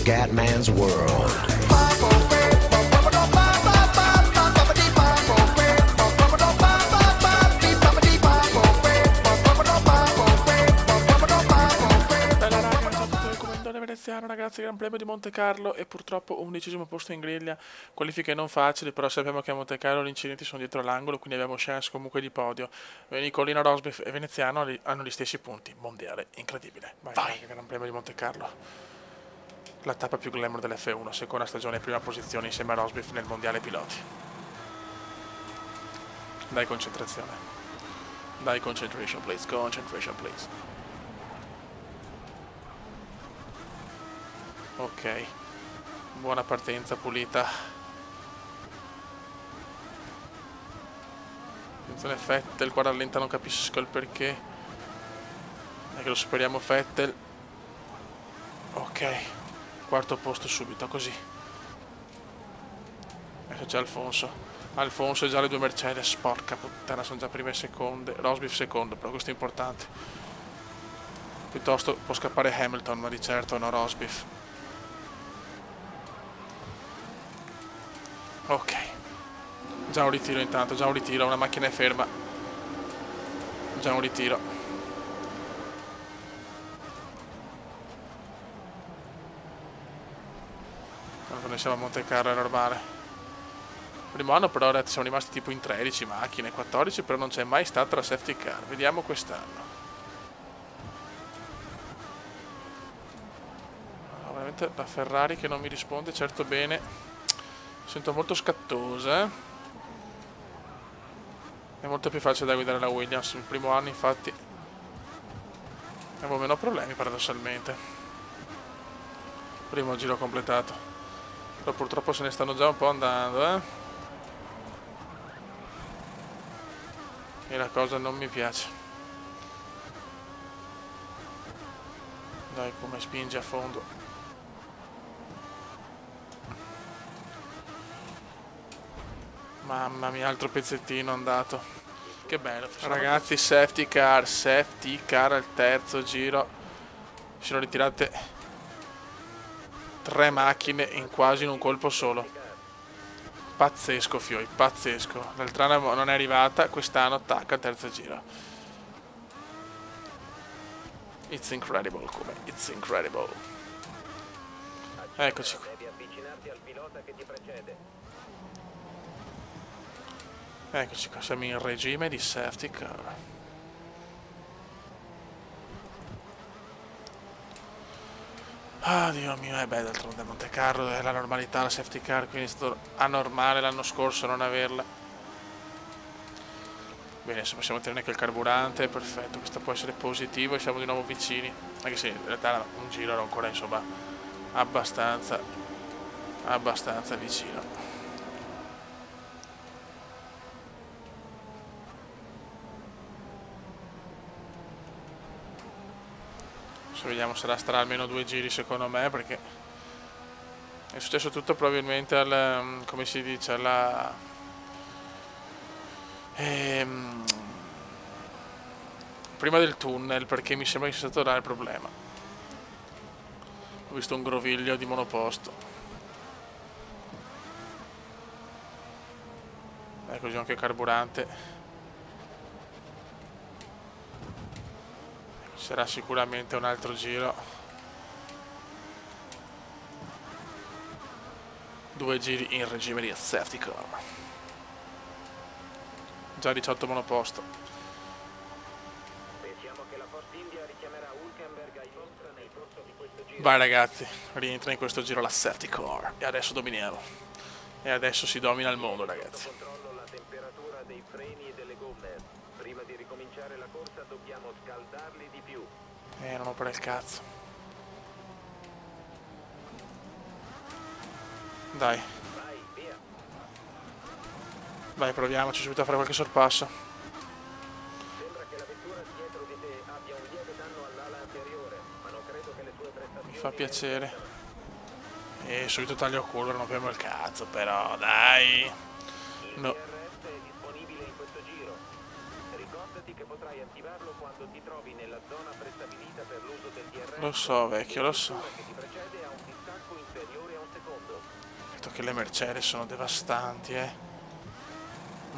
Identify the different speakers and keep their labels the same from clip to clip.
Speaker 1: Scatman's World.
Speaker 2: Veneziano, ragazzi, Gran Premio di Monte Carlo e purtroppo 11° posto in griglia, qualifiche non facili, però sappiamo che a Monte Carlo gli incidenti sono dietro l'angolo, quindi abbiamo chance comunque di podio. Nicolino Rosberg e Veneziano hanno gli stessi punti, mondiale, incredibile. Vai. Gran Premio di Monte Carlo, la tappa più glamour dell'F1, seconda stagione, prima posizione insieme a Rosberg nel mondiale piloti. Dai concentrazione, dai concentration please, concentration please. Ok, buona partenza, pulita. Attenzione Vettel, qua rallenta, non capisco il perché. È che lo superiamo Vettel. Ok, quarto posto subito, così. Adesso c'è Alfonso. Alfonso e già le due Mercedes, porca puttana, sono già prime e seconde. Rosberg secondo, però questo è importante. Piuttosto può scappare Hamilton, ma di certo no Rosberg. Ok, già un ritiro intanto, già un ritiro, una macchina è ferma, già un ritiro. Quando noi siamo a Monte Carlo è normale. Primo anno però siamo rimasti tipo in 13 macchine, 14, però non c'è mai stata la safety car, vediamo quest'anno. Allora, veramente la Ferrari che non mi risponde certo bene. Sento molto scattosa. È molto più facile da guidare la Williams. Il primo anno infatti avevo meno problemi paradossalmente. Primo giro completato. Però purtroppo se ne stanno già un po' andando, e la cosa non mi piace. Dai, come spinge a fondo. Mamma mia, altro pezzettino andato. Che bello. Ragazzi, safety car al terzo giro. Si sono ritirate 3 macchine in un colpo solo. Pazzesco, Fioi, pazzesco. L'altra non è arrivata, quest'anno attacca al terzo giro. It's incredible, come it's incredible. Eccoci qua. Eccoci qua, siamo in regime di safety car. Ah, Dio mio, d'altronde Monte Carlo è la normalità, la safety car, quindi è stato anormale l'anno scorso non averla. Bene, adesso possiamo tenere anche il carburante, perfetto, questo può essere positivo e siamo di nuovo vicini. Anche se in realtà un giro era ancora, insomma, abbastanza vicino. Vediamo se starà almeno 2 giri secondo me, perché è successo tutto probabilmente al, come si dice, alla prima del tunnel, perché mi sembra che sia stato là il problema. Ho visto un groviglio di monoposto. Ecco anche il carburante. Sarà sicuramente un altro giro. 2 giri in regime di safety car. Già 18 monoposto. Vai ragazzi, rientra in questo giro la safety car. E adesso dominiamo. E adesso si domina il mondo, ragazzi.
Speaker 3: Controllo la temperatura dei freni e delle gomme. Prima di ricominciare la corsa dobbiamo scaldarli di più.
Speaker 2: Non ho per il cazzo. Dai.
Speaker 3: Vai, via.
Speaker 2: Vai, proviamoci subito a fare qualche sorpasso.
Speaker 3: Sembra che la vettura dietro di te abbia un lieve danno all'ala anteriore, ma non credo che le sue prestazioni...
Speaker 2: Mi fa piacere. E subito taglio culo, non abbiamo il cazzo, però, dai. No.
Speaker 3: Il DRS è disponibile in questo giro. Ricordati che potrai attivarlo quando ti trovi nella zona prestabilita per l'uso del DRS.
Speaker 2: Lo so, vecchio, lo so.
Speaker 3: Che ti precede ha un distacco inferiore a un secondo.
Speaker 2: Detto che le Mercedes sono devastanti,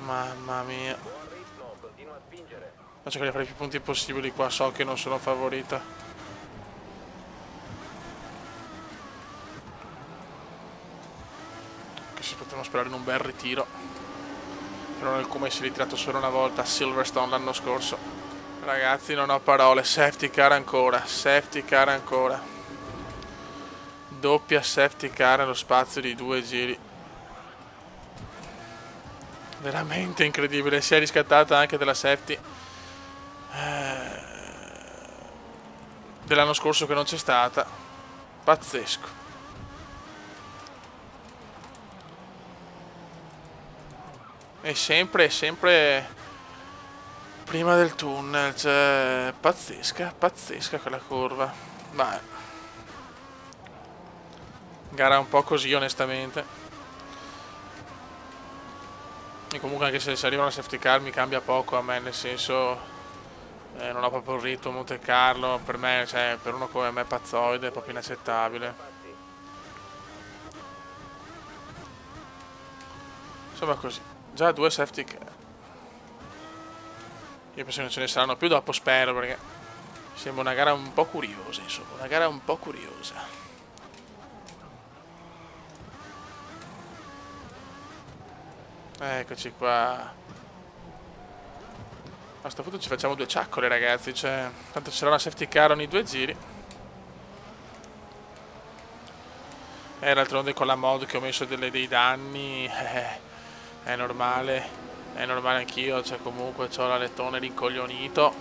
Speaker 2: Mamma mia.
Speaker 3: Buon ritmo, continua a spingere.
Speaker 2: Faccio che fare più punti possibili qua, so che non sono favorita. Che si potevano sperare in un bel ritiro. Però nel come si è ritirato solo una volta a Silverstone l'anno scorso. Ragazzi, non ho parole. Safety car ancora. Safety car ancora. Doppia safety car nello spazio di 2 giri. Veramente incredibile. Si è riscattata anche della safety dell'anno scorso che non c'è stata. Pazzesco. È sempre prima del tunnel, cioè pazzesca quella curva. Vai. Gara un po' così onestamente. E comunque anche se arriva una safety car mi cambia poco a me, nel senso non ho proprio il ritmo Monte Carlo, per me, cioè per uno come me pazzoide è proprio inaccettabile. Insomma così. Già 2 safety car. Io penso che non ce ne saranno più dopo, spero, perché sembra una gara un po' curiosa, insomma, una gara un po' curiosa. Eccoci qua. A questo punto ci facciamo 2 ciaccole, ragazzi, cioè, tanto c'era una safety car ogni 2 giri. D'altronde con la mod che ho messo dei danni, è normale anch'io, cioè comunque ho l'alettone rincoglionito.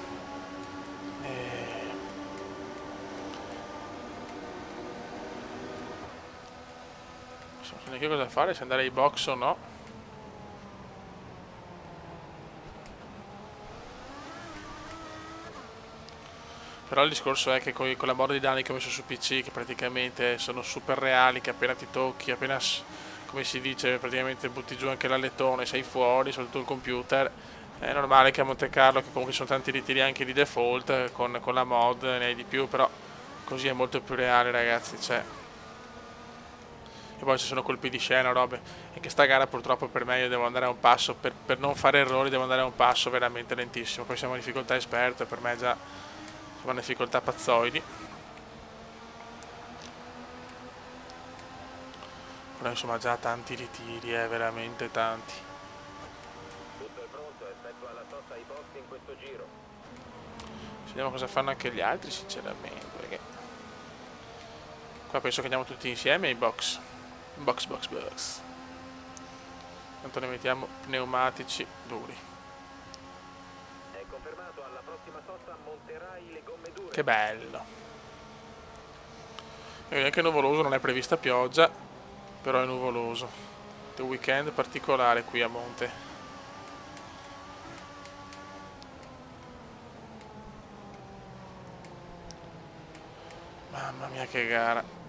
Speaker 2: Non so neanche cosa fare, se andare ai box o no. Però il discorso è che con la mod di danni che ho messo su PC, che praticamente sono super reali, che appena ti tocchi, appena, come si dice, praticamente butti giù anche l'alettone, sei fuori, soprattutto il computer. È normale che a Monte Carlo, che comunque sono tanti ritiri anche di default, con la mod ne hai di più, però così è molto più reale, ragazzi, cioè. E poi ci sono colpi di scena, robe. E che sta gara purtroppo per me io devo andare a un passo, per non fare errori devo andare a un passo veramente lentissimo. Poi siamo in difficoltà esperto, per me già siamo in difficoltà pazzoidi. Però insomma già tanti ritiri, veramente tanti.
Speaker 3: Tutto è pronto, effettua la sosta ai box in questo giro.
Speaker 2: Vediamo cosa fanno anche gli altri, sinceramente, perché qua penso che andiamo tutti insieme ai box. Box. Tanto ne mettiamo pneumatici duri.
Speaker 3: È confermato, alla prossima sosta monterai le gomme dure.
Speaker 2: Che bello. E anche nuvoloso, non è prevista pioggia, però è nuvoloso. Un weekend particolare qui a monte. Mamma mia che gara.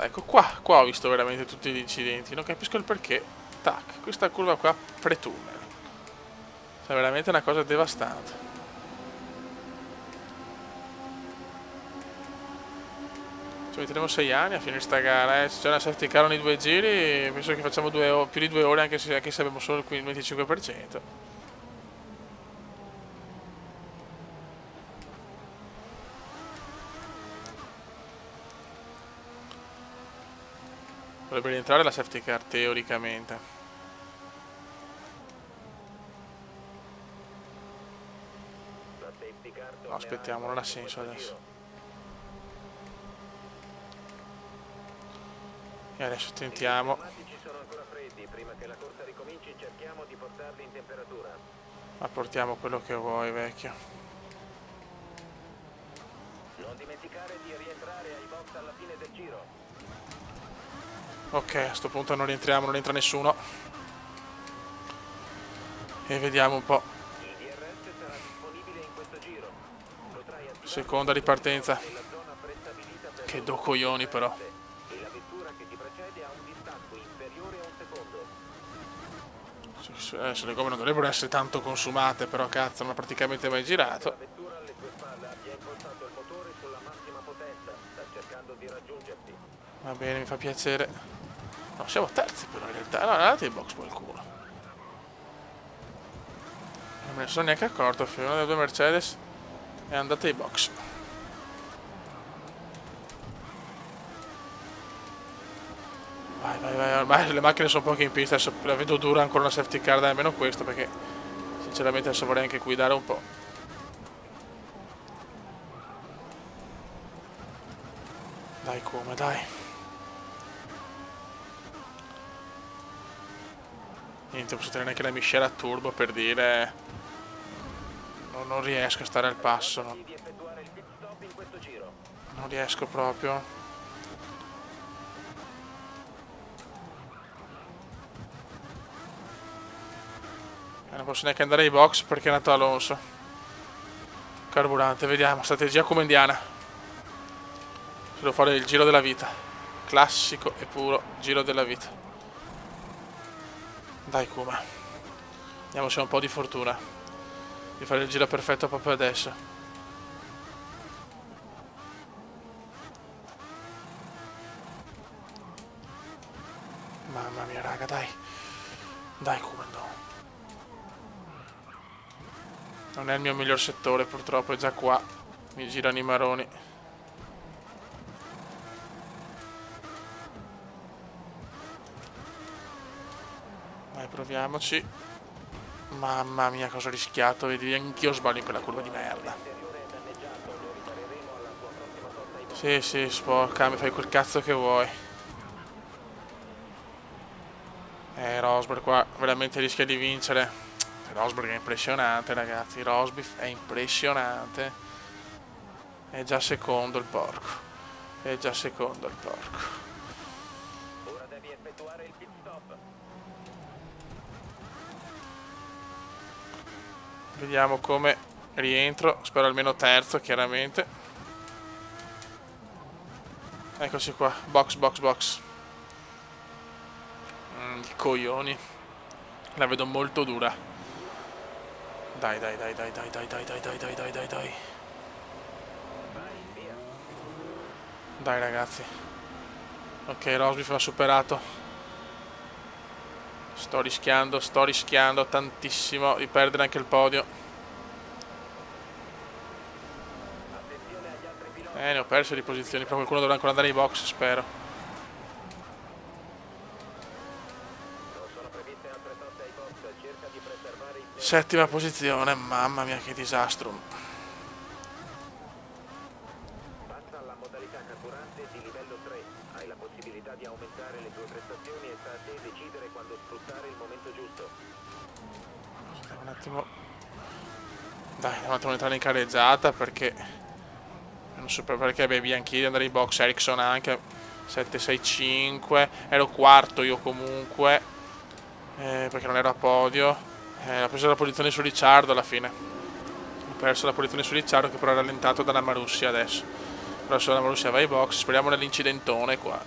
Speaker 2: Ecco qua ho visto veramente tutti gli incidenti, non capisco il perché. Tac, questa curva qua pre-tunnel. È veramente una cosa devastante. Ci metteremo 6 anni a finire sta gara, Se c'è una safety car ogni 2 giri, penso che facciamo più di 2 ore anche se abbiamo solo il 25%. Dovrebbe rientrare la safety car teoricamente. No, aspettiamo, non ha senso adesso. E adesso tentiamo.
Speaker 3: Sono ancora freddi, prima che la corsa ricominci cerchiamo di portarli in temperatura.
Speaker 2: Ma portiamo quello che vuoi, vecchio.
Speaker 3: Non dimenticare di rientrare ai box alla fine del giro.
Speaker 2: Ok, a sto punto non rientriamo, non entra nessuno. E vediamo un po'.
Speaker 3: Il DRS sarà disponibile in questo giro. Potrai attivare
Speaker 2: Seconda ripartenza.
Speaker 3: nella zona prestabilita per
Speaker 2: Che do coglioni però.
Speaker 3: E la vettura che ti precede ha un distacco inferiore a un secondo.
Speaker 2: Adesso le gomme non dovrebbero essere tanto consumate, però cazzo, non ho praticamente mai girato.
Speaker 3: La vettura alle tue spalle abbia impostato il motore sulla massima potenza. Sta cercando di raggiungerti.
Speaker 2: Va bene, mi fa piacere. No, siamo terzi però in realtà. No, è andato in box qualcuno. Non me ne sono neanche accorto, una delle due Mercedes è andata in box. Vai, vai, vai, ormai le macchine sono poche in pista, adesso la vedo dura ancora una safety car, dai, almeno questo, perché sinceramente adesso vorrei anche guidare un po'. Dai, come, dai. Niente, posso tenere anche la miscela a turbo per dire... Non riesco a stare al passo, no.
Speaker 3: Di effettuare il pit stop in questo giro.
Speaker 2: Non riesco proprio. Non posso neanche andare ai box perché è nato Alonso. Carburante, vediamo, strategia come indiana. Devo fare il giro della vita. Classico e puro giro della vita. Dai Kuma. Vediamo se ho un po' di fortuna di fare il giro perfetto proprio adesso. Mamma mia raga, dai. Dai Kuma, no. Non è il mio miglior settore purtroppo, è già qua. Mi girano i maroni. Dai, proviamoci. Mamma mia, cosa ho rischiato. Vedi, anch'io sbaglio in quella curva di merda. Sì, sì, sporca, mi fai quel cazzo che vuoi. Rosberg qua veramente rischia di vincere. Rosberg è impressionante, ragazzi. Rosberg è impressionante. È già secondo il porco. È già secondo il porco.
Speaker 3: Ora devi effettuare il pit stop.
Speaker 2: Vediamo come rientro. Spero almeno terzo, chiaramente. Eccoci qua. Box, box, box. Coglioni. La vedo molto dura. Dai, dai, dai, dai, dai, dai, dai, dai, dai, dai, dai, dai, dai. Dai ragazzi. Ok, Rosberg va superato. Sto rischiando tantissimo di perdere anche il podio. Ne ho perse di posizioni, però qualcuno dovrà ancora andare ai box, spero. Settima posizione, mamma mia che disastro.
Speaker 3: Passa alla modalità carburante di livello 3. Hai la possibilità di aumentare le tue prestazioni e sta a te decidere quando sfruttare il momento giusto.
Speaker 2: Un attimo. Dai, un attimo entrare in careggiata perché non so perché baby anche di andare ai box. Ericsson anche 765. Ero quarto io comunque perché non ero a podio. Ho preso la posizione su Ricciardo alla fine. Ho perso la posizione su Ricciardo che però è rallentato dalla Marussia adesso. Però se la Marussia va ai box, speriamo nell'incidentone qua.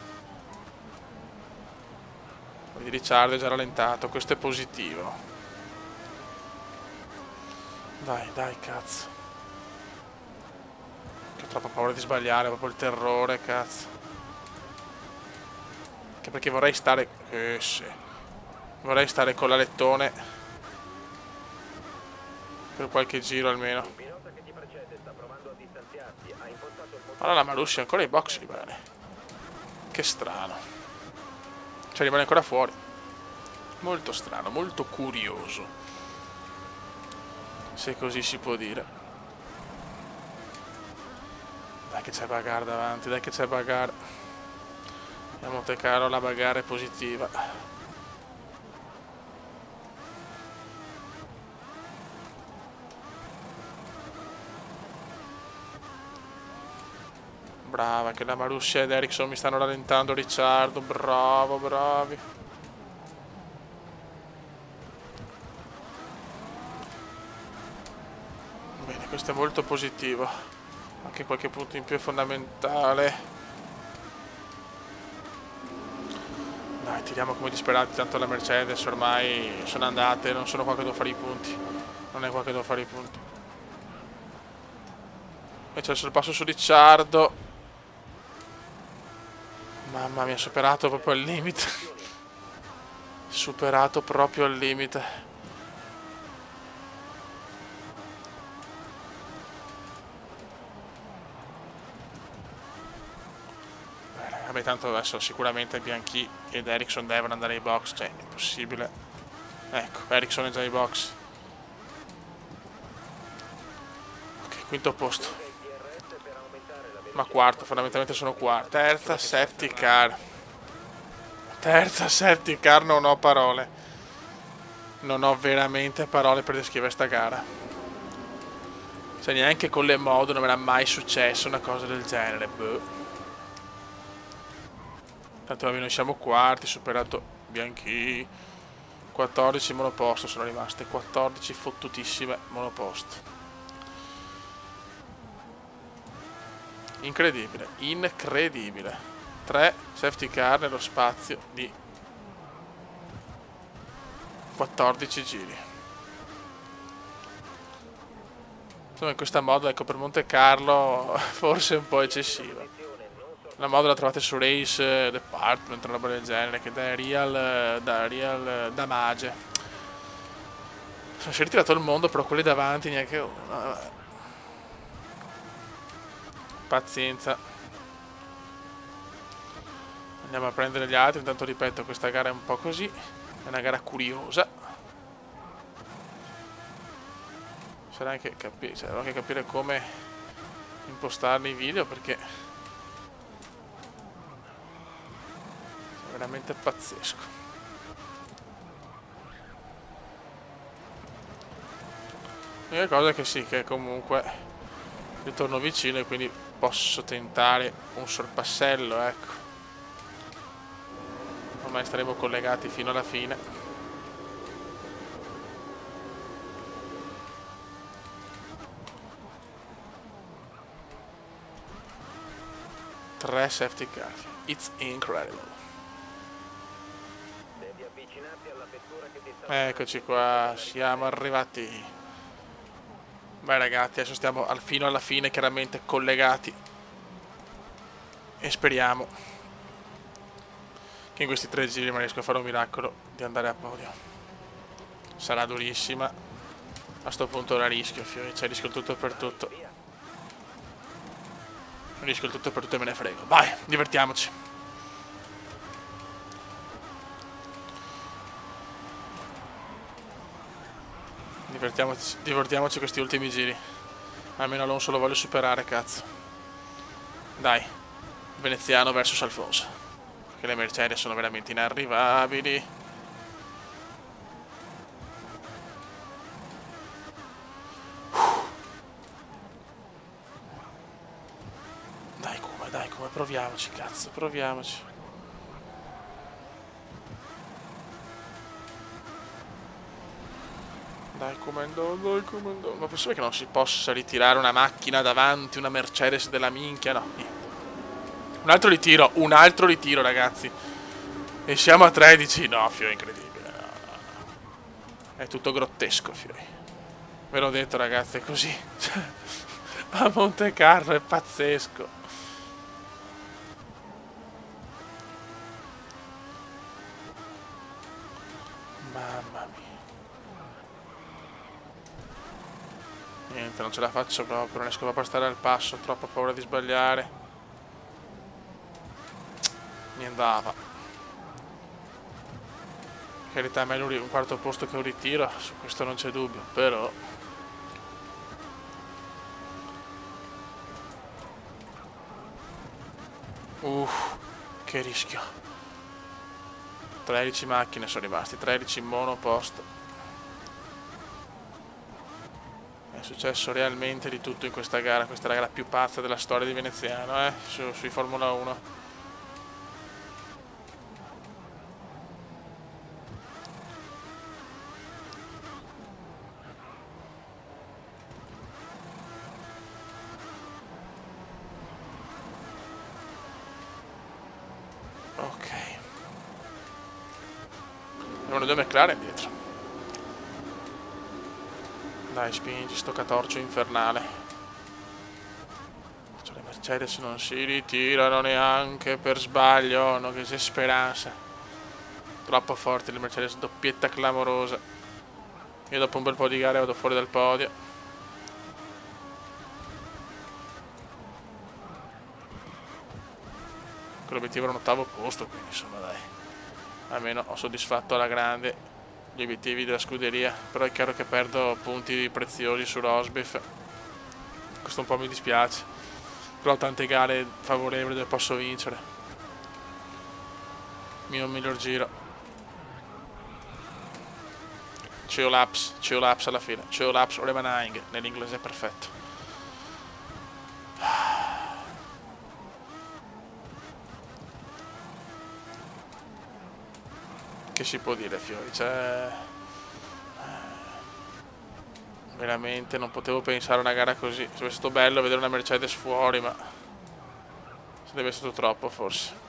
Speaker 2: Quindi Ricciardo è già rallentato, questo è positivo. Dai, dai, cazzo. Che ho troppa paura di sbagliare, proprio il terrore, cazzo. Anche perché vorrei stare... sì. Vorrei stare con l'alettone per qualche giro almeno. Allora la Marussia ancora ai box rimane. Che strano. Cioè rimane ancora fuori. Molto strano, molto curioso. Se così si può dire. Dai che c'è bagarre davanti, dai che c'è bagarre. A Monte Carlo la bagarre è positiva. Brava, che la Marussia ed Ericsson mi stanno rallentando, Ricciardo, bravo, bravi. Bene, questo è molto positivo. Anche qualche punto in più è fondamentale. tiriamo come disperati, tanto la Mercedes ormai sono andate, non sono qua che devo fare i punti. Non è qua che devo fare i punti. E c'è il sorpasso su Ricciardo. Mamma mia, superato proprio al limite. Superato proprio al limite. Vabbè, tanto adesso sicuramente Bianchi ed Ericsson devono andare ai box, cioè è impossibile. Ecco, Ericsson è già ai box. Ok, quinto posto. Ma quarto, fondamentalmente sono quarto. Terza safety car. Terza safety car, non ho parole. Non ho veramente parole per descrivere sta gara. Cioè neanche con le mod non era mai successo una cosa del genere. Boh. Tanto noi siamo quarti, superato Bianchi. 14 monoposto sono rimaste, 14 fottutissime monoposto. Incredibile, incredibile. 3 safety car nello spazio di 14 giri. Insomma, in questa moda, ecco, per Monte Carlo forse è un po' eccessiva. La moda la trovate su Race Department, una roba del genere, che da Real Damage. Si è ritirato il mondo, però quelli davanti neanche uno. Pazienza. Andiamo a prendere gli altri, intanto ripeto, questa gara è un po' così. È una gara curiosa. Sarà anche devo anche capire come impostarne i video, perché veramente pazzesco. L'unica cosa è che sì, che comunque ritorno vicino e quindi posso tentare un sorpassello, ecco. Ormai staremo collegati fino alla fine. Tre safety car. It's incredible. Eccoci qua, siamo arrivati. Beh ragazzi, adesso stiamo fino alla fine chiaramente collegati. E speriamo che in questi 3 giri non riesco a fare un miracolo di andare a podio. Sarà durissima. A sto punto la rischio, fiori, cioè rischio il tutto per tutto. Rischio il tutto per tutto e me ne frego. Vai, divertiamoci. Divertiamoci questi ultimi giri. Almeno Alonso lo voglio superare, cazzo. Dai, veneziano versus Alfonso. Perché le Mercedes sono veramente inarrivabili. Dai, come, proviamoci, cazzo, proviamoci. Dai, come andò. Ma possibile che non si possa ritirare una macchina davanti, una Mercedes della minchia? No, niente. Un altro ritiro, ragazzi. E siamo a 13. No, fiore, incredibile. No. È tutto grottesco, fiori. Ve l'ho detto, ragazzi, è così. A Monte Carlo è pazzesco. Mamma mia. Niente, non ce la faccio proprio, non riesco proprio a stare al passo, ho troppa paura di sbagliare. Mi andava. In realtà è meglio un quarto posto che un ritiro, su questo non c'è dubbio, però... che rischio. 13 macchine sono rimasti, 13 monoposto. È successo realmente di tutto in questa gara. Questa è la gara più pazza della storia di Veneziano, sui Formula 1. Ok. Abbiamo 2 McLaren dietro. Dai, spingi, sto catorcio infernale. Cioè, le Mercedes non si ritirano neanche per sbaglio. No, che c'è speranza. Troppo forti le Mercedes, doppietta clamorosa. Io dopo un bel po' di gare vado fuori dal podio. L'obiettivo era un 8º posto, quindi insomma dai, almeno ho soddisfatto alla grande gli obiettivi della scuderia. Però è chiaro che perdo punti preziosi su Rosberg, questo un po' mi dispiace, però ho tante gare favorevoli dove posso vincere. Mio miglior giro. Two laps alla fine, 2 laps remaining, nell'inglese è perfetto. Che si può dire, Fiori? Cioè, veramente non potevo pensare a una gara così. Sarebbe stato bello vedere una Mercedes fuori, ma sarebbe stato troppo forse.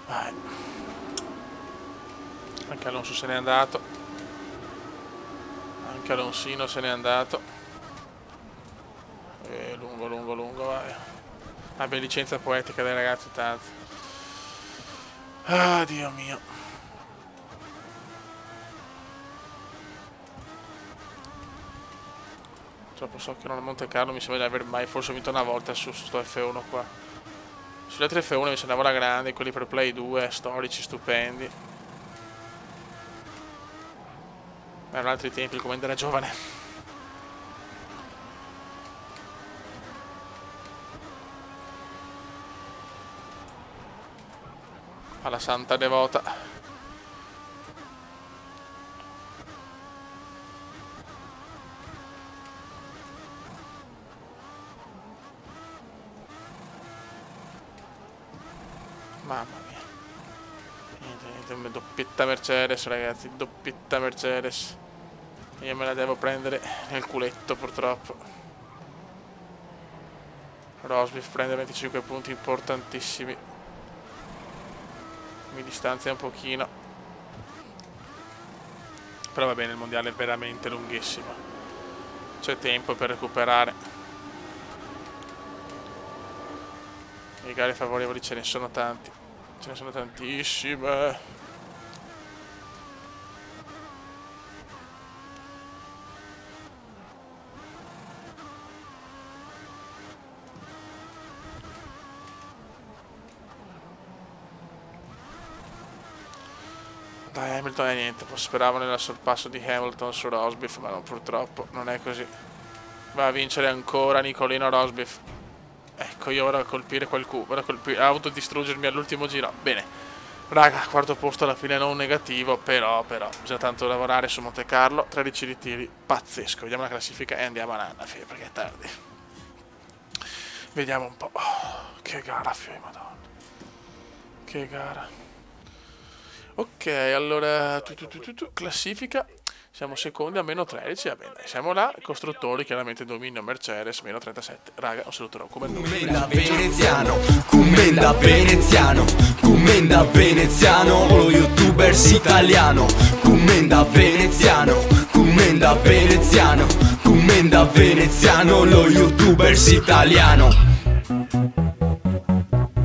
Speaker 2: Vai. Anche Alonso se n'è andato. Anche Alonsino se n'è andato. Lungo, vai. Abbia licenza poetica dai ragazzi, tanto. Ah, Dio mio. Troppo so che non a Monte Carlo mi sembra di aver mai forse vinto una volta su sto F1 qua. Sulle altre F1 mi sembrava la grande, quelli per Play 2, storici, stupendi. Ma erano altri tempi, il comando era giovane. Alla santa devota. Mamma mia. Niente, doppietta Mercedes, ragazzi, doppietta Mercedes. Io me la devo prendere nel culetto, purtroppo. Rosberg prende 25 punti importantissimi. Mi distanzia un pochino, però va bene, il mondiale è veramente lunghissimo, c'è tempo per recuperare. Le gare favorevoli ce ne sono tanti, ce ne sono tantissime. Dai, Hamilton è niente, speravo nel sorpasso di Hamilton su Rosberg, ma no, purtroppo non è così. Va a vincere ancora Nicolino Rosberg. Ecco, io vado a colpire qualcuno, vado a colpire, autodistruggermi all'ultimo giro. Bene, raga, 4º posto alla fine non negativo, però bisogna tanto lavorare su Monte Carlo. 13 ritiri, pazzesco. Vediamo la classifica e andiamo a nanna, perché è tardi. Vediamo un po'. Oh, che gara, madonna. Che gara. Ok, allora, classifica, siamo secondi a meno 13, va bene, siamo là, costruttori, chiaramente dominio Mercedes, meno 37, raga, un saluto come
Speaker 1: Commenda veneziano, commenda veneziano, commenda veneziano, lo youtubers italiano, commenda veneziano, commenda veneziano, commenda veneziano, lo youtubers italiano.